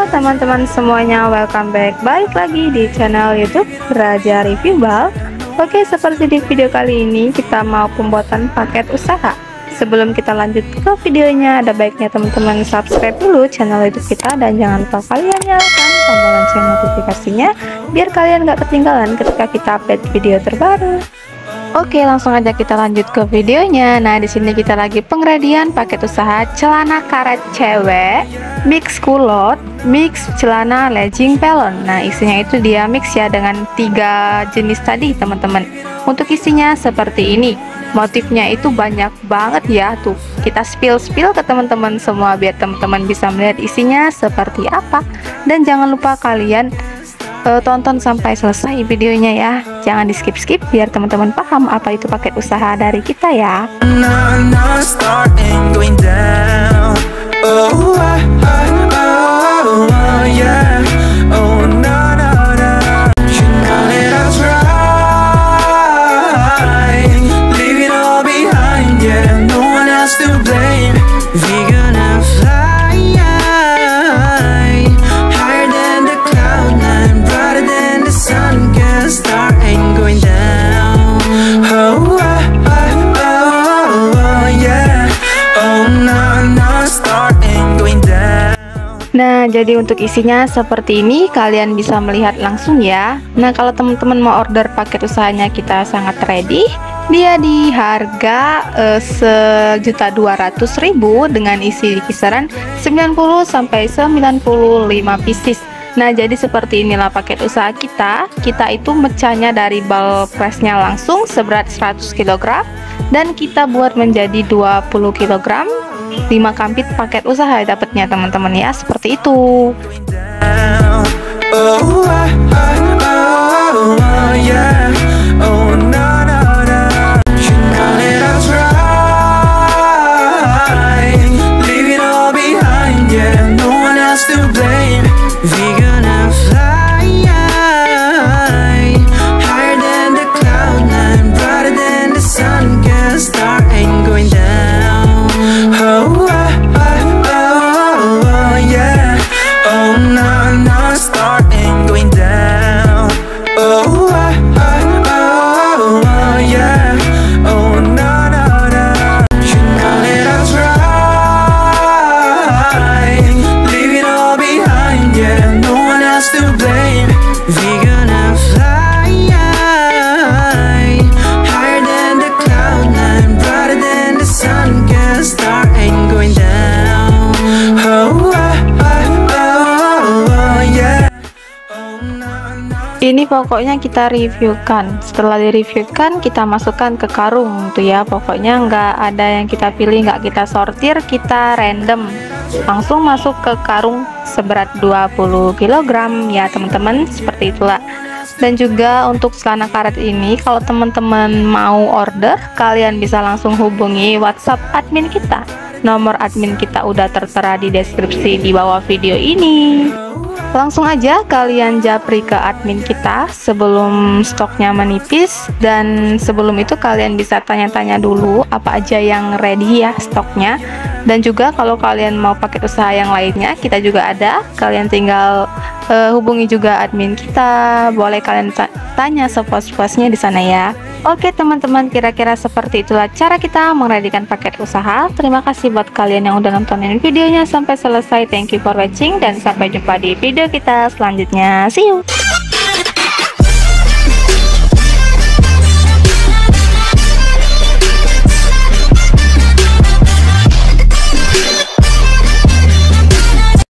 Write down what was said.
teman-teman semuanya, welcome back, balik lagi di channel YouTube Raja Review Bal. Oke, seperti di video kali ini kita mau pembuatan paket usaha. Sebelum kita lanjut ke videonya, ada baiknya teman-teman subscribe dulu channel YouTube kita, dan jangan lupa kalian nyalakan tombol lonceng notifikasinya biar kalian gak ketinggalan ketika kita update video terbaru. Oke, langsung aja kita lanjut ke videonya. Nah, di sini kita lagi pengredian paket usaha celana karet cewek, mix kulot, mix celana legging pelon. Nah, isinya itu dia mix ya dengan 3 jenis tadi, teman-teman. Untuk isinya seperti ini. Motifnya itu banyak banget ya, tuh. Kita spill ke teman-teman semua biar teman-teman bisa melihat isinya seperti apa. Dan jangan lupa kalian tonton sampai selesai videonya ya, jangan di skip biar teman-teman paham apa itu paket usaha dari kita ya. Nah, jadi untuk isinya seperti ini, kalian bisa melihat langsung ya. Nah, kalau teman-teman mau order paket usahanya, kita sangat ready. Dia di harga 1.200.000 dengan isi kisaran 90 sampai 95 pieces. Nah, jadi seperti inilah paket usaha kita. Kita itu mecahnya dari ball pressnya langsung seberat 100 kg, dan kita buat menjadi 20 kg. 5 kampit paket usaha dapatnya teman-teman ya, seperti itu. Ini pokoknya kita reviewkan. Setelah direviewkan, kita masukkan ke karung tuh ya. Pokoknya nggak ada yang kita pilih, nggak kita sortir, kita random langsung masuk ke karung seberat 20 kg ya teman-teman, seperti itulah. Dan juga untuk celana karet ini, kalau teman-teman mau order, kalian bisa langsung hubungi WhatsApp admin kita. Nomor admin kita udah tertera di deskripsi di bawah video ini. Langsung aja kalian japri ke admin kita sebelum stoknya menipis, dan sebelum itu kalian bisa tanya-tanya dulu apa aja yang ready ya stoknya. Dan juga kalau kalian mau paket usaha yang lainnya, kita juga ada, kalian tinggal hubungi juga admin kita, boleh kalian tanya sepuas-puasnya di sana ya. Oke teman-teman, kira-kira seperti itulah cara kita mengredikan paket usaha. Terima kasih buat kalian yang udah nontonin videonya sampai selesai. Thank you for watching, dan sampai jumpa di video kita selanjutnya. See you.